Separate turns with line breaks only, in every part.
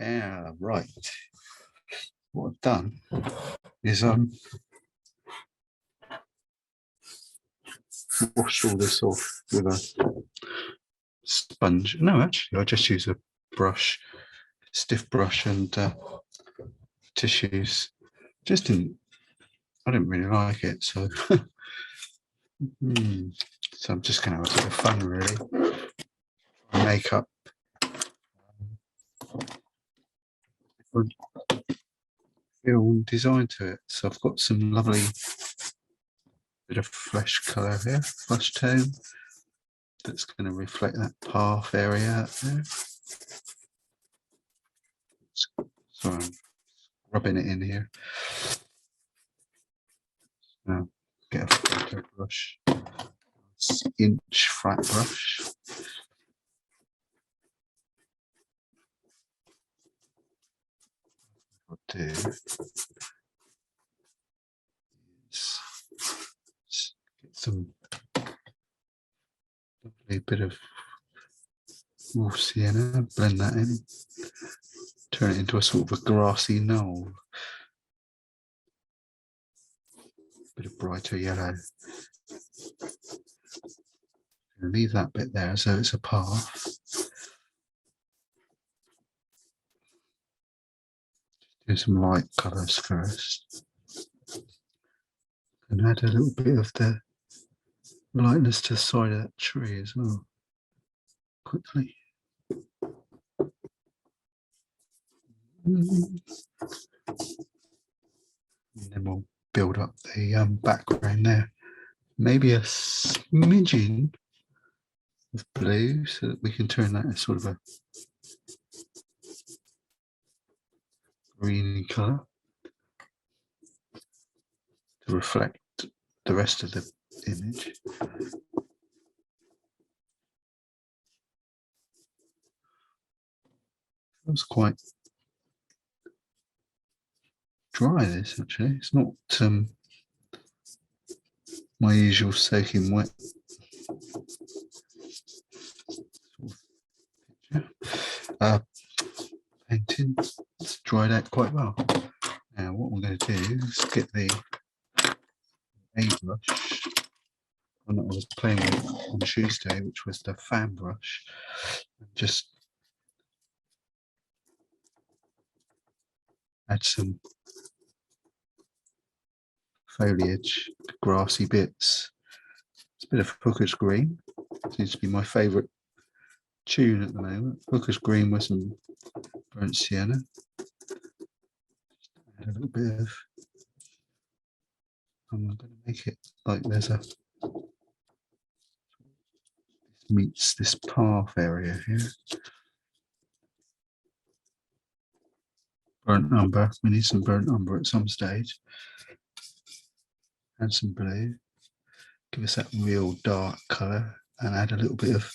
Yeah, right. What I've done is washed all this off with a sponge. No, actually, I just use a brush, stiff brush, and tissues. I didn't really like it, so so I'm just going to have a bit of fun, really. Makeup. Feel and design to it. So I've got some lovely bit of flesh colour here, flesh tone, that's going to reflect that path area up there. So I'm rubbing it in here. Now get a photo brush, inch flat brush. What I'll do is get some lovely bit of raw sienna, blend that in, turn it into a sort of a grassy knoll. Bit of brighter yellow. Leave that bit there as though it's a path. Do some light colours first. And add a little bit of the lightness to the side of that tree as well. Quickly. And then we'll build up the background there. Maybe a smidgen of blue so that we can turn that into sort of a greeny colour to reflect the rest of the image. Feels quite dry, this actually. It's not my usual soaking wet painting. It's dried out quite well. Now what I'm going to do is get the A brush, one that I was playing with on Tuesday, which was the fan brush, and just add some foliage, grassy bits. It's a bit of Hooker's Green. Seems to be my favourite tune at the moment. Hooker's Green with some burnt sienna. Add a little bit of. I'm going to make it like there's a. Meets this path area here. Burnt umber. We need some burnt umber at some stage. Add some blue. Give us that real dark colour and add a little bit of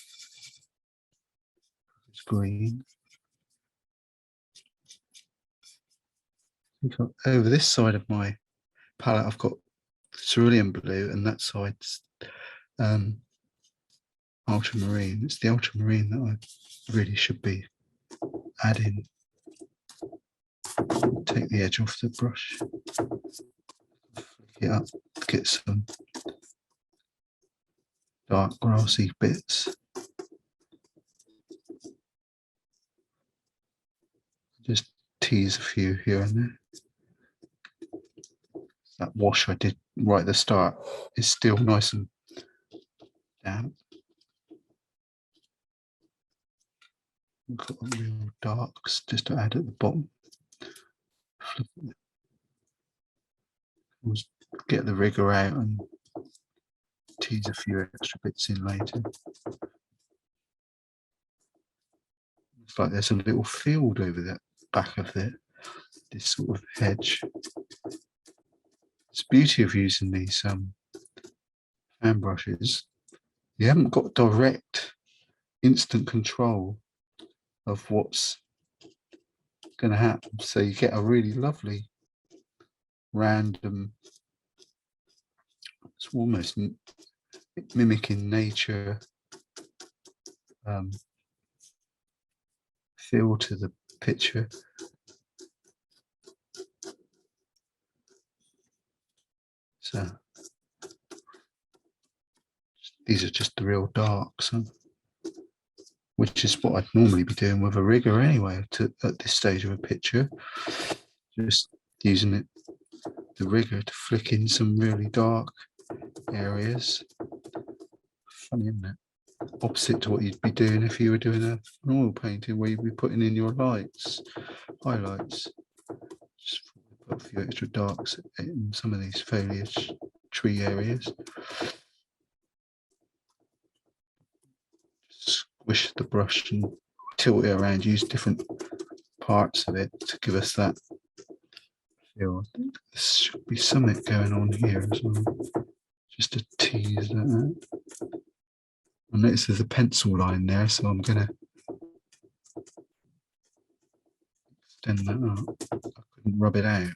green. Over this side of my palette, I've got cerulean blue, and that side's ultramarine. It's the ultramarine that I really should be adding. Take the edge off the brush, flick it up, get some dark grassy bits. Just tease a few here and there. That wash I did right at the start is still nice and damp. Got the real darks just to add at the bottom. Get the rigger out and tease a few extra bits in later. It's like there's a little field over the back of this sort of hedge. It's the beauty of using these fan brushes. You haven't got direct, instant control of what's going to happen. So you get a really lovely, random, it's almost mimicking nature feel to the picture. So these are just the real darks, which is what I'd normally be doing with a rigger anyway at this stage of a picture. Just using the rigger to flick in some really dark areas. Funny, isn't it? Opposite to what you'd be doing if you were doing an oil painting, where you'd be putting in your lights, highlights. Just put a few extra darks in some of these foliage tree areas. Squish the brush and tilt it around, use different parts of it to give us that feel. I think there should be something going on here as well, just to tease that out. I notice there's a pencil line there, so I'm going to extend that up. I couldn't rub it out,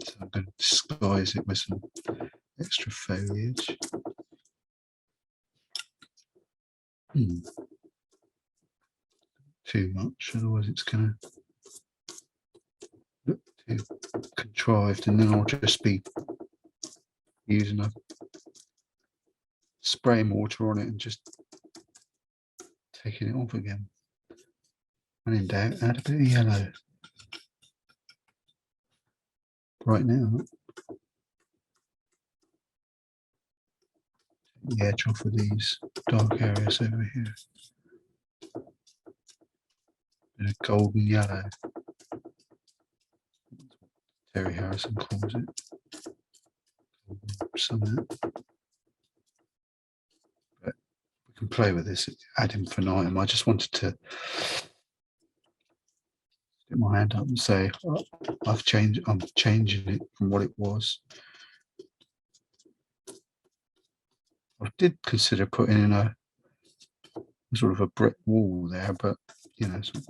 so I'm going to disguise it with some extra foliage. Too much, otherwise it's going to look too contrived, and then I'll just be using a spraying water on it and just taking it off again. When in doubt, add a bit of yellow. Right now, take the edge off of these dark areas over here. Bit of golden yellow. Terry Harrison calls it. Something. But we can play with this ad infinitum. I just wanted to stick my hand up and say, oh, I'm changing it from what it was. I did consider putting in a sort of a brick wall there, but you know, sort of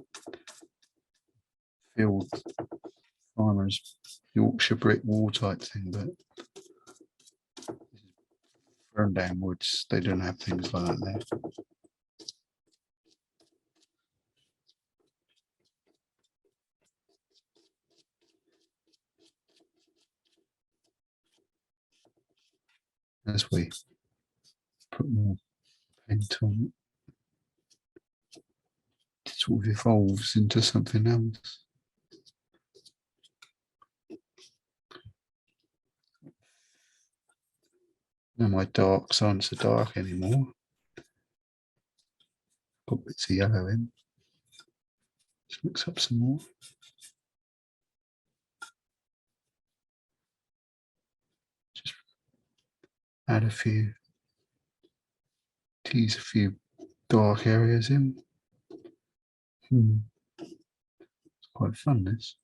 field farmers Yorkshire brick wall type thing, but Ferndown woods, they don't have things like that there. As we put more paint on it, it sort of evolves into something else. Now my darks aren't so dark anymore. Put bits of yellow in. Just mix up some more. Just add a few, tease a few dark areas in. It's quite fun, this.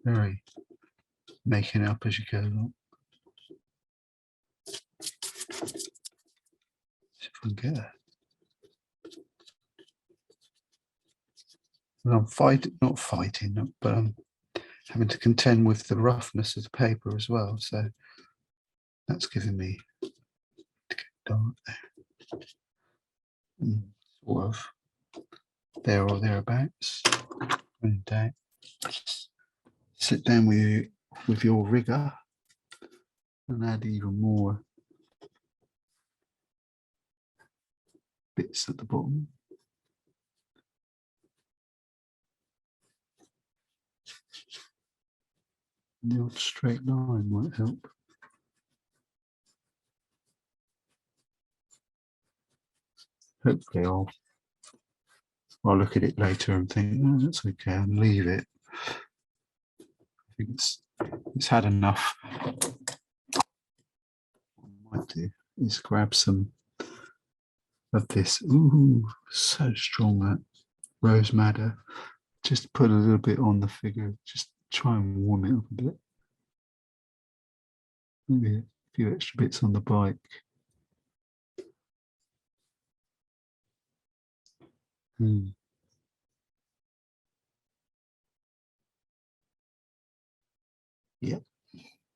Very making up as you go along. See if we can get that. Well, I'm not fighting, but I'm having to contend with the roughness of the paper as well. So that's giving me dark there. Sort of there or thereabouts. And sit down with your rigger and add even more bits at the bottom. The odd straight line might help. Hopefully I'll look at it later and think, oh, that's okay, and leave it. I think it's had enough. What I might do is grab some of this. Ooh, so strong, that rose madder. Just put a little bit on the figure, just try and warm it up a bit. Maybe a few extra bits on the bike.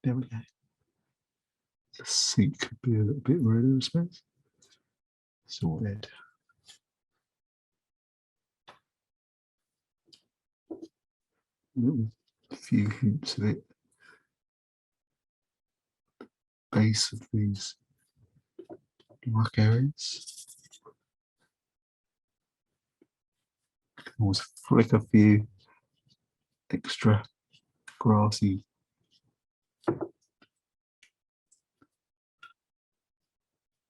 There we go. The seat could be a little bit redder, I suppose. Sorted. A few hints of it. Base of these black areas. Can always flick a few extra grassy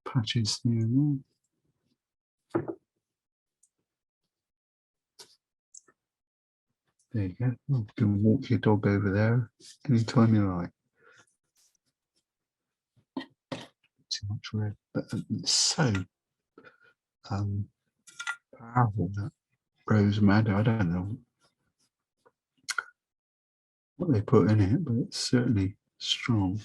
patches here and there. There you go. You can walk your dog over there anytime you like. Too much red, but it's so powerful, that rose madder. I don't know what they put in it, but it's certainly strong.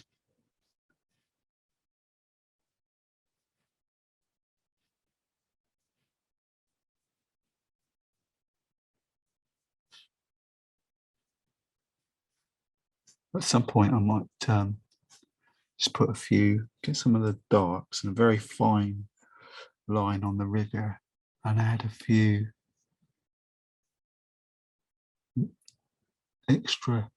At some point I might just put a few, get some of the darks and a very fine line on the rigger and add a few extra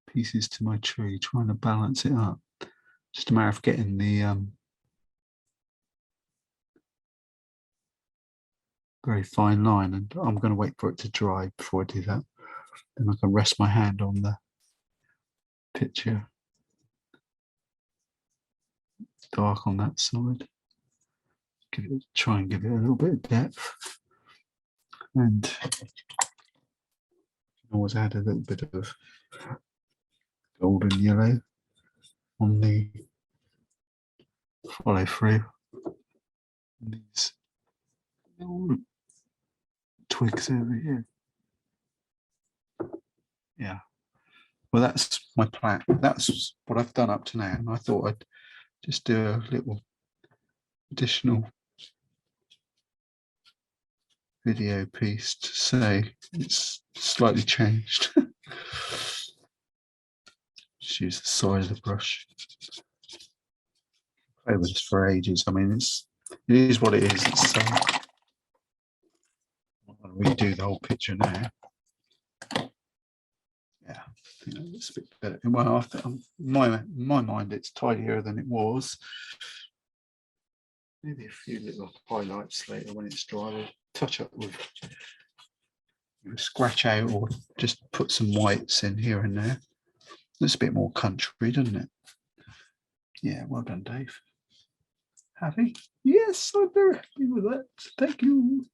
pieces to my tree, trying to balance it up. Just a matter of getting the very fine line, and I'm going to wait for it to dry before I do that. Then I can rest my hand on the picture. Dark on that side. Try and give it a little bit of depth, and always add a little bit of golden yellow on the follow through. These little twigs over here. Yeah. Well, that's my plan. That's what I've done up to now, and I thought I'd just do a little additional video piece to say it's slightly changed. Just use the side of the brush. Play with this for ages. I mean, it is what it is. It's I'm going to redo the whole picture now. Yeah, I think that looks a bit better. Well, I think my mind, it's tidier than it was. Maybe a few little highlights later when it's dry. We'll touch up with scratch out or just put some whites in here and there. Looks a bit more country, doesn't it? Yeah, well done, Dave. Happy? Yes, I'm very happy with that. Thank you.